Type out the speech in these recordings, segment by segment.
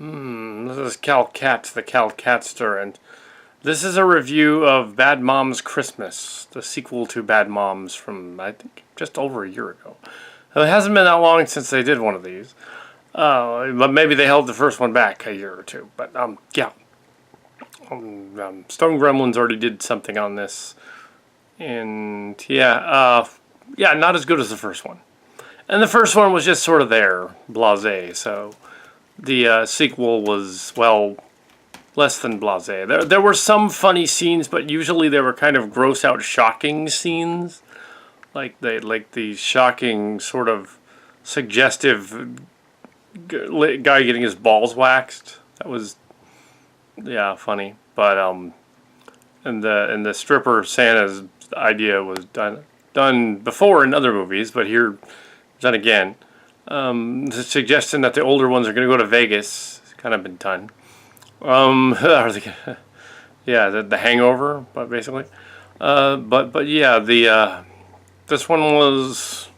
This is Kal Kat, the Kal Katster, and this is a review of Bad Moms Christmas, the sequel to Bad Moms from, I think, just over a year ago. It hasn't been that long since they did one of these, but maybe they held the first one back a year or two. But, yeah. Stone Gremlins already did something on this, and, yeah, not as good as the first one. And the first one was just sort of there, blasé, so the sequel was, well, less than blasé. There were some funny scenes, but usually they were kind of gross out, shocking scenes, like the shocking sort of suggestive guy getting his balls waxed. That was, yeah, funny. But and the stripper Santa's idea was done before in other movies, but here done again. The suggestion that the older ones are going to go to Vegas has kind of been done. Yeah, the Hangover, but basically. But yeah, this one was,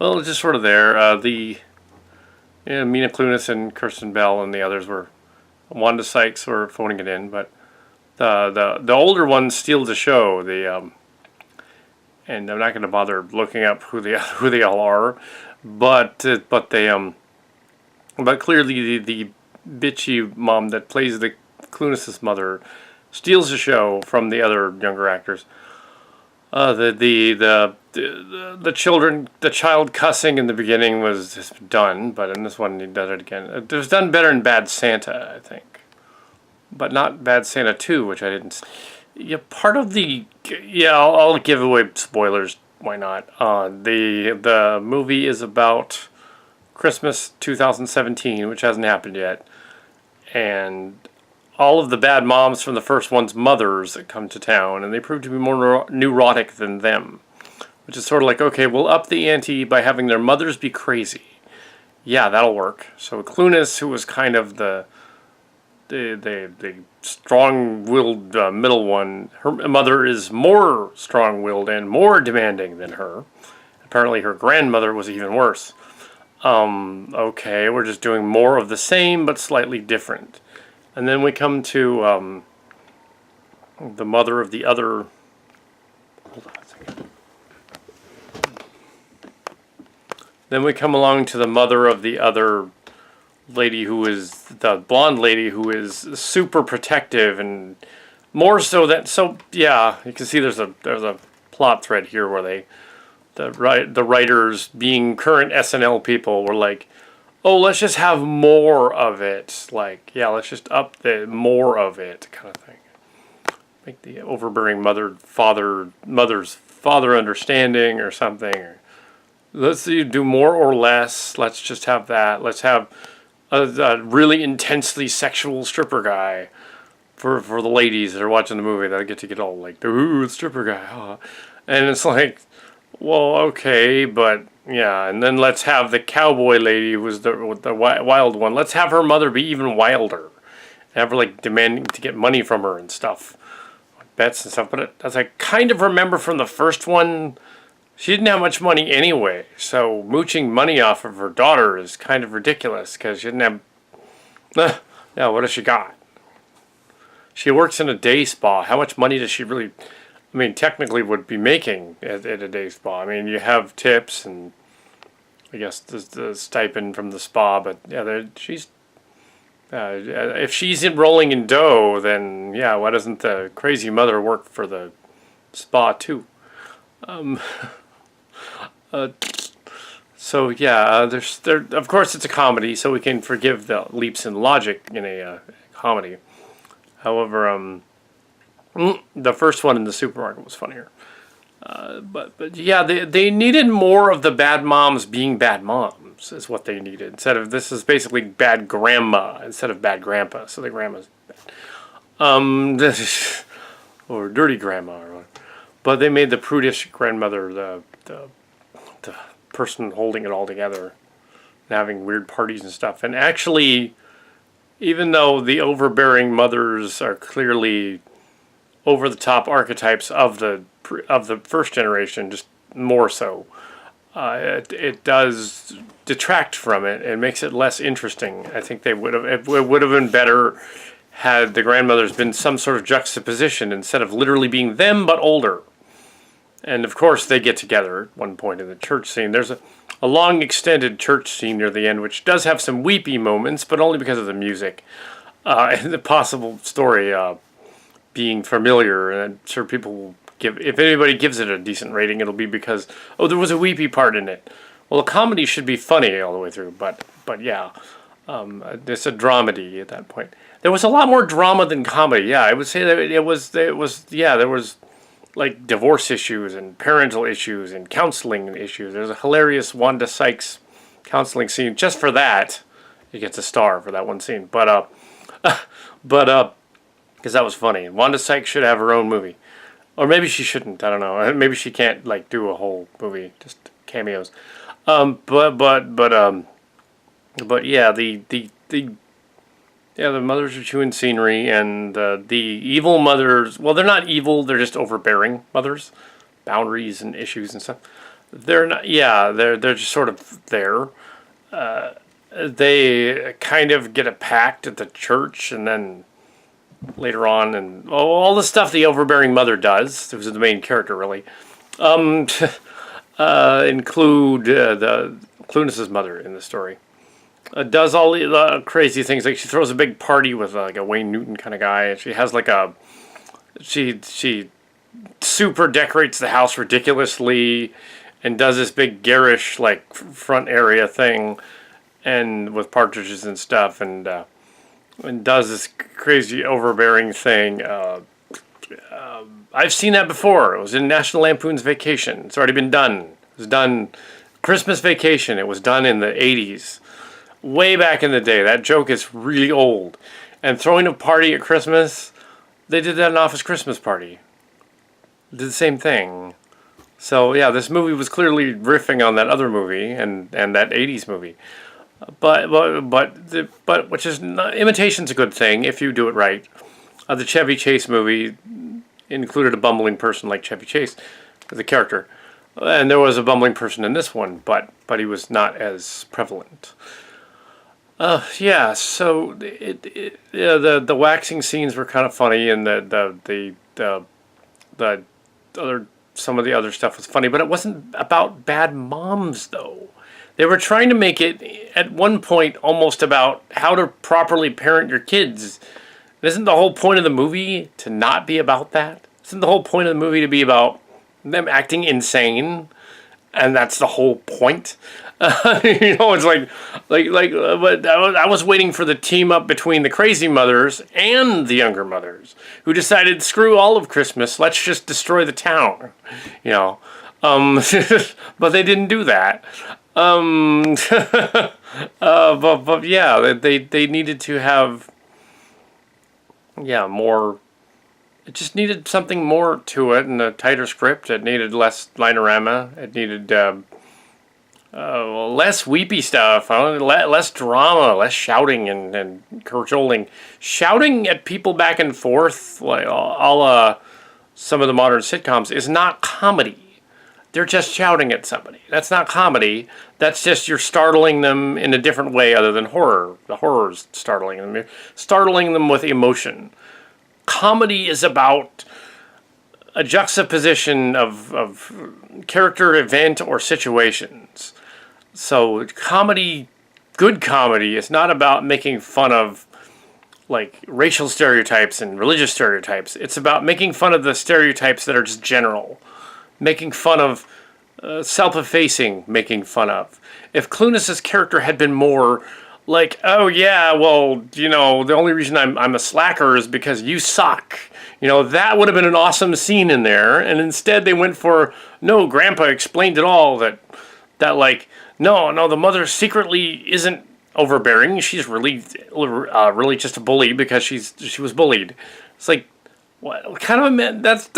well, just sort of there. Mina Kunis and Kirsten Bell and the others were, Wanda Sykes were phoning it in, but the older ones steal the show. And I'm not going to bother looking up who they all are, but clearly the bitchy mom that plays the Clunis's mother steals the show from the other younger actors. The child cussing in the beginning was just done, but in this one he does it again. It was done better in Bad Santa, I think, but not Bad Santa 2, which I didn't see. Yeah, part of the, yeah, I'll give away spoilers. Why not? The movie is about Christmas 2017, which hasn't happened yet, and all of the bad moms from the first one's mothers that come to town, and they prove to be more neurotic than them, which is sort of like, okay, we'll up the ante by having their mothers be crazy. Yeah, that'll work. So Clunis, who was kind of the strong-willed middle one, her mother is more strong-willed and more demanding than her. Apparently her grandmother was even worse. Okay, we're just doing more of the same but slightly different. And then we come to the mother of the other... Hold on a second. Then we come along to the mother of the other lady, who is the blonde lady, who is super protective, and more so that, so yeah, you can see there's a plot thread here where the writers, being current SNL people, were like, oh, let's just have more of it, like, yeah, let's just up the more of it kind of thing, make the overbearing mother's father understanding or something, or let's do more or less, let's just have that, let's have a really intensely sexual stripper guy for the ladies that are watching the movie that get all like, ooh, stripper guy, huh? And it's like, well, okay, but yeah, and then let's have the cowboy lady who was the wild one. Let's have her mother be even wilder, have her like demanding to get money from her and stuff, bets and stuff. But as I kind of remember from the first one, she didn't have much money anyway, so mooching money off of her daughter is kind of ridiculous, because she didn't have... yeah, what has she got? She works in a day spa. How much money does she really... I mean, technically would be making at a day spa. I mean, you have tips and I guess the stipend from the spa, but yeah, she's... if she's enrolling in dough, then yeah, why doesn't the crazy mother work for the spa too? So yeah, of course it's a comedy, so we can forgive the leaps in logic in a comedy. However, the first one in the supermarket was funnier. But yeah, they needed more of the bad moms being bad moms, is what they needed. Instead of, this is basically bad grandma instead of bad grandpa. So the grandma's bad. Or dirty grandma or whatever. But they made the prudish grandmother the person holding it all together and having weird parties and stuff. And actually, even though the overbearing mothers are clearly over-the-top archetypes of the first generation, just more so, it does detract from it and makes it less interesting. I think it would have been better had the grandmothers been some sort of juxtaposition instead of literally being them but older. And of course they get together at one point in the church scene. There's a long extended church scene near the end which does have some weepy moments, but only because of the music. And the possible story being familiar, and I'm sure people will if anybody gives it a decent rating, it'll be because, oh, there was a weepy part in it. Well, a comedy should be funny all the way through, but yeah, it's a dramedy at that point. There was a lot more drama than comedy. Yeah, I would say that there was like divorce issues and parental issues and counseling issues. There's a hilarious Wanda Sykes counseling scene. Just for that, he gets a star for that one scene. But because that was funny. Wanda Sykes should have her own movie. Or maybe she shouldn't. I don't know. Maybe she can't like do a whole movie, just cameos. But yeah, the mothers are chewing scenery, and the evil mothers. Well, they're not evil. They're just overbearing mothers, boundaries and issues and stuff. They're not. Yeah, they're just sort of there. They kind of get a pact at the church, and then later on, and all the stuff the overbearing mother does, who's the main character really, include the Clunis's mother in the story. Does all the crazy things, like she throws a big party with like a Wayne Newton kind of guy, and she has like she super decorates the house ridiculously, and does this big garish like front area thing, and with partridges and stuff, and does this crazy overbearing thing. I've seen that before. It was in National Lampoon's Vacation. It's already been done. It was done Christmas Vacation. It was done in the 80s. Way back in the day. That joke is really old. And throwing a party at Christmas, they did that in Office Christmas Party. Did the same thing. So yeah, this movie was clearly riffing on that other movie and that 80s movie. But which is not, imitation's a good thing if you do it right. The Chevy Chase movie included a bumbling person like Chevy Chase, the character, and there was a bumbling person in this one, but he was not as prevalent. Yeah. So the waxing scenes were kind of funny, and the other some of the other stuff was funny, but it wasn't about bad moms though. They were trying to make it, at one point, almost about how to properly parent your kids. Isn't the whole point of the movie to not be about that? Isn't the whole point of the movie to be about them acting insane? And that's the whole point? It's but I was waiting for the team up between the crazy mothers and the younger mothers, who decided, screw all of Christmas, let's just destroy the town. But they didn't do that. But yeah, they needed to have, more. It just needed something more to it, and a tighter script. It needed less linorama. It needed less weepy stuff. Less drama, less shouting and cajoling. Shouting at people back and forth, like some of the modern sitcoms, is not comedy. They're just shouting at somebody. That's not comedy. That's just you're startling them in a different way other than horror. The horror's startling them. You're startling them with emotion. Comedy is about a juxtaposition of character, event, or situations. So comedy, good comedy, is not about making fun of like racial stereotypes and religious stereotypes. It's about making fun of the stereotypes that are just general. Making fun of, self-effacing, making fun of. If Clunis's character had been more like, oh yeah, well, the only reason I'm a slacker is because you suck. That would have been an awesome scene in there. And instead they went for, no, Grandpa explained it all, that like, no, the mother secretly isn't overbearing. She's really just a bully because she was bullied. It's like, what kind of a man? That's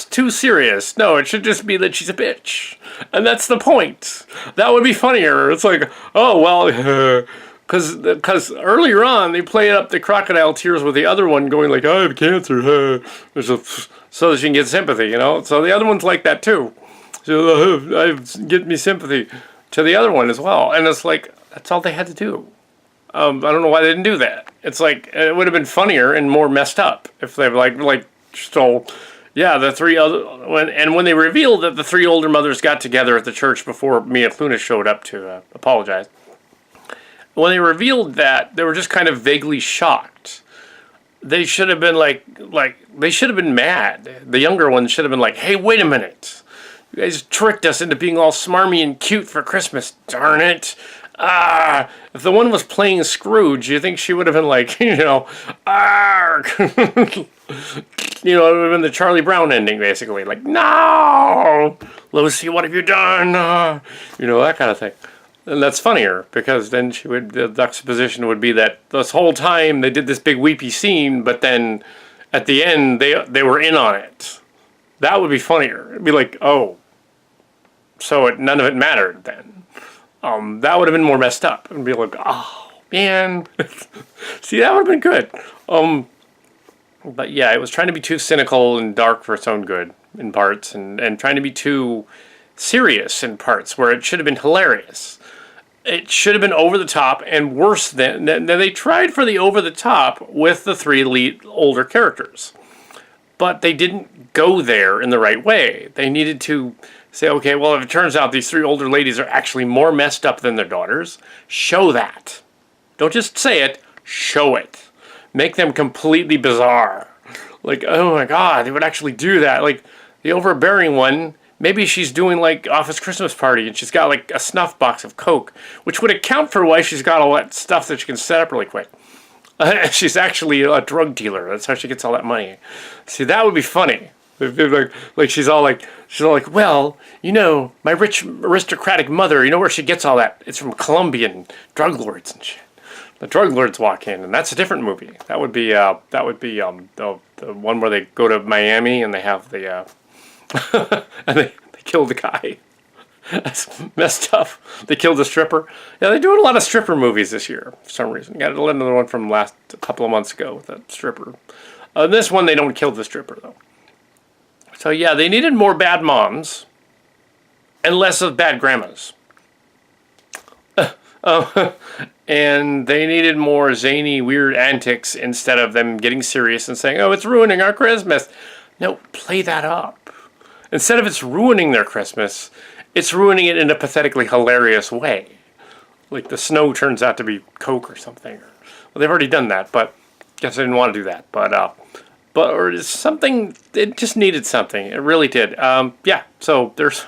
too serious. No, it should just be that she's a bitch, and that's the point. That would be funnier. It's like, oh well, because earlier on they played up the crocodile tears with the other one going like, I have cancer, so that she can get sympathy, So the other one's like that too. So get me sympathy to the other one as well. And it's like, that's all they had to do. I don't know why they didn't do that. It's like, it would have been funnier and more messed up if they were like, so, yeah, the three other, when they revealed that the three older mothers got together at the church before Mila Kunis showed up to apologize. When they revealed that, they were just kind of vaguely shocked. They should have been they should have been mad. The younger ones should have been like, hey, wait a minute. You guys tricked us into being all smarmy and cute for Christmas, darn it. If the one was playing Scrooge, you think she would have been like, you know, you know, it would have been the Charlie Brown ending, basically. Like, no! Lucy, what have you done? You know, that kind of thing. And that's funnier, because then the juxtaposition would be that this whole time they did this big weepy scene, but then at the end they were in on it. That would be funnier. It'd be like, oh, so none of it mattered then. That would have been more messed up. And be like, oh, man. See, that would have been good. But yeah, it was trying to be too cynical and dark for its own good in parts, and trying to be too serious in parts where it should have been hilarious. It should have been over the top, and worse than they tried for the over the top with the three lead older characters. But they didn't go there in the right way. They needed to say, okay, well, if it turns out these three older ladies are actually more messed up than their daughters, show that. Don't just say it, show it. Make them completely bizarre. Like, oh my God, they would actually do that. Like, the overbearing one, maybe she's doing like Office Christmas Party and she's got like a snuff box of Coke, which would account for why she's got all that stuff that she can set up really quick. She's actually a drug dealer. That's how she gets all that money. See, that would be funny. Like she's all like, well, you know, my rich aristocratic mother, you know where she gets all that? It's from Colombian drug lords and shit. The drug lords walk in, and that's a different movie. That would be the one where they go to Miami and they have the and they kill the guy. That's messed up. They killed the stripper. Yeah, they're doing a lot of stripper movies this year for some reason. Got another one from a couple of months ago with a stripper. This one they don't kill the stripper though. So yeah, they needed more bad moms and less of bad grandmas. And they needed more zany, weird antics instead of them getting serious and saying, oh, it's ruining our Christmas. No, play that up. Instead of it's ruining their Christmas, it's ruining it in a pathetically hilarious way. Like the snow turns out to be Coke or something. Well, they've already done that, but I guess I didn't want to do that. Or something, it just needed something. It really did. Yeah, so there's,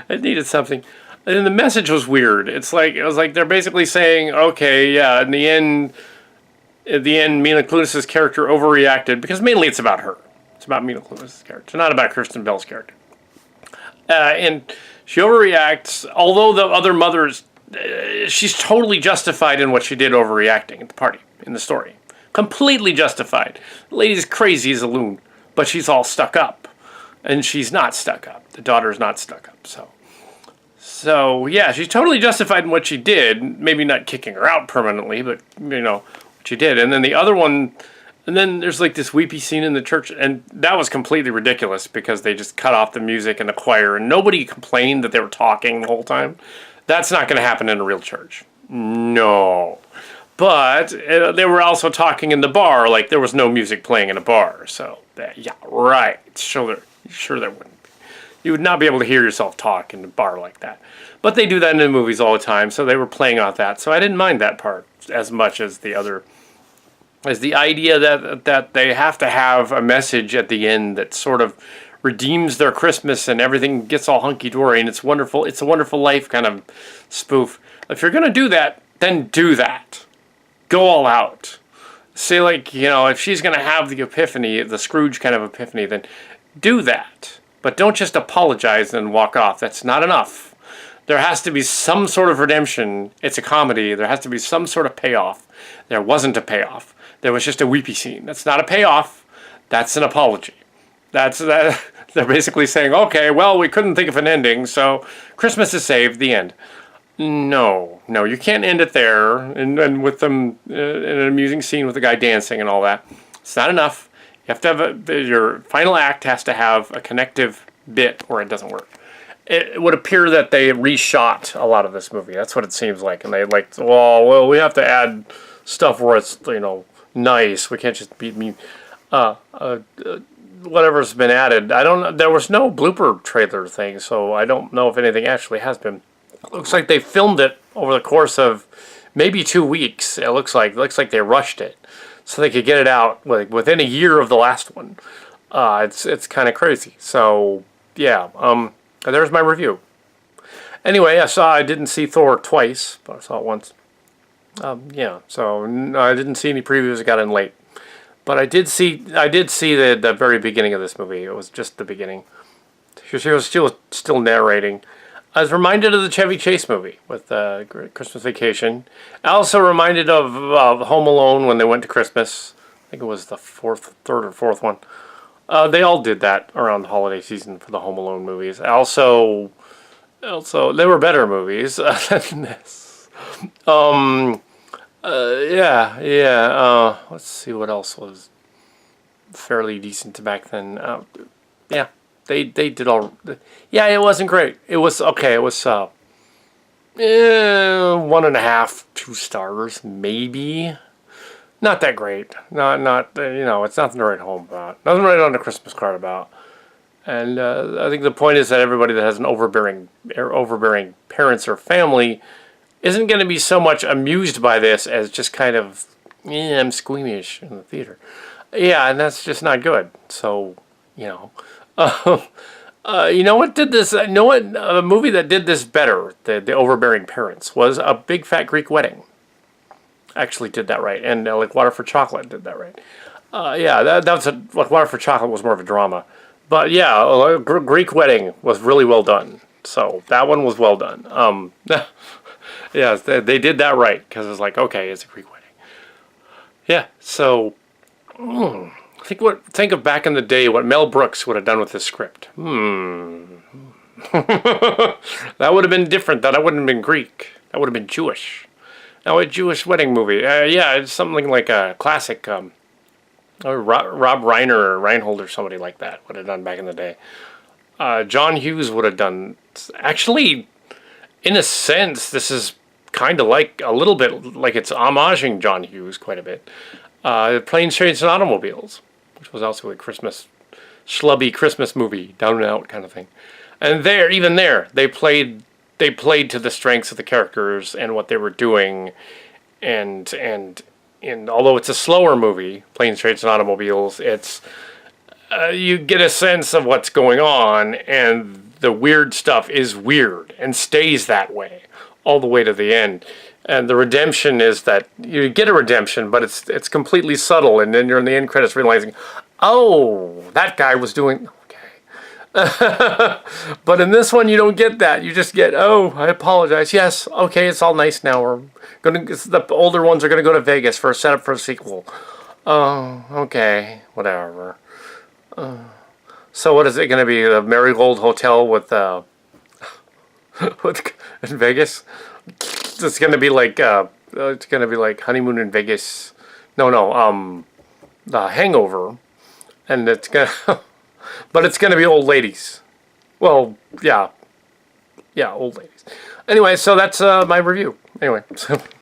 it needed something. And the message was weird. It was like they're basically saying, okay, yeah, at the end, Mila Kunis's character overreacted, because mainly it's about her. It's about Mila Kunis's character, not about Kristen Bell's character. And she overreacts, although the other mothers, she's totally justified in what she did overreacting at the party, in the story. Completely justified. The lady's crazy as a loon, but she's all stuck up. And she's not stuck up. The daughter's not stuck up, So, yeah, she's totally justified in what she did. Maybe not kicking her out permanently, but, you know, what she did. And then the other one, and then there's like this weepy scene in the church, and that was completely ridiculous because they just cut off the music and the choir, and nobody complained that they were talking the whole time. That's not going to happen in a real church. No. But they were also talking in the bar, like there was no music playing in a bar. So, yeah, right. Sure there wouldn't. You would not be able to hear yourself talk in a bar like that. But they do that in the movies all the time, so they were playing off that. So I didn't mind that part as much as the other, as the idea that they have to have a message at the end that sort of redeems their Christmas and everything gets all hunky-dory and it's a wonderful life kind of spoof. If you're going to do that, then do that. Go all out. Say, like, you know, if she's going to have the epiphany, the Scrooge kind of epiphany, then do that. But don't just apologize and walk off. That's not enough. There has to be some sort of redemption. It's a comedy. There has to be some sort of payoff. There wasn't a payoff. There was just a weepy scene. That's not a payoff. That's an apology. They're basically saying, okay, well, we couldn't think of an ending, so Christmas is saved, the end. No, you can't end it there and with them in an amusing scene with the guy dancing and all that. It's not enough. You have to have your final act has to have a connective bit or it doesn't work. it would appear that they reshot a lot of this movie. That's what it seems like. And they like, well, we have to add stuff where it's, nice. We can't just be mean. Whatever's been added. I don't know. There was no blooper trailer thing, so I don't know if anything actually has been. It looks like they filmed it over the course of maybe 2 weeks. It looks like they rushed it so they could get it out like within a year of the last one. It's kind of crazy. So yeah, there's my review. Anyway, I didn't see Thor twice, but I saw it once. Yeah, so no, I didn't see any previews. I got in late, but I did see the very beginning of this movie. It was just the beginning. She was still narrating. I was reminded of the Chevy Chase movie with Christmas Vacation. I also reminded of Home Alone when they went to Christmas. I think it was the third or fourth one. They all did that around the holiday season for the Home Alone movies. Also, they were better movies than this. Let's see what else was fairly decent back then. Yeah, they did all. Yeah, it wasn't great. It was okay. It was 1.5, 2 stars, maybe. Not that great. Not it's nothing to write home about. Nothing to write on a Christmas card about. And I think the point is that everybody that has an overbearing parents or family isn't going to be so much amused by this as just kind of, I'm squeamish in the theater. Yeah, and that's just not good. So, you know what did this? You know what? A movie that did this better, the overbearing parents, was A Big Fat Greek Wedding. Actually did that right, and like Water for Chocolate did that right. That was like Water for Chocolate was more of a drama, but yeah, Greek Wedding was really well done. So that one was well done. Yeah, they did that right because it's like, okay, it's a Greek wedding. Yeah, so think of back in the day what Mel Brooks would have done with this script. That would have been different. That wouldn't have been Greek. That would have been Jewish. Now, a Jewish wedding movie. Yeah, it's something like a classic. Rob Reiner or Reinhold or somebody like that would have done back in the day. John Hughes would have done. Actually, in a sense, this is kind of like a little bit like it's homaging John Hughes quite a bit. Planes, Trains, and Automobiles, which was also a schlubby Christmas movie, down and out kind of thing. And even there, they played to the strengths of the characters and what they were doing, and although it's a slower movie, Planes, Trains, and Automobiles, it's you get a sense of what's going on, and the weird stuff is weird and stays that way all the way to the end. And the redemption is that you get a redemption, but it's completely subtle, and then you're in the end credits realizing, oh, that guy was doing okay. But in this one, you don't get that. You just get, oh, I apologize. Yes, okay, it's all nice now. The older ones are gonna go to Vegas for a setup for a sequel. Oh, okay, whatever. So what is it gonna be? The Marigold Hotel with in Vegas? It's gonna be like Honeymoon in Vegas. No, The Hangover, and it's gonna, but it's gonna be old ladies. Well, yeah, old ladies. Anyway, so that's my review. Anyway, so.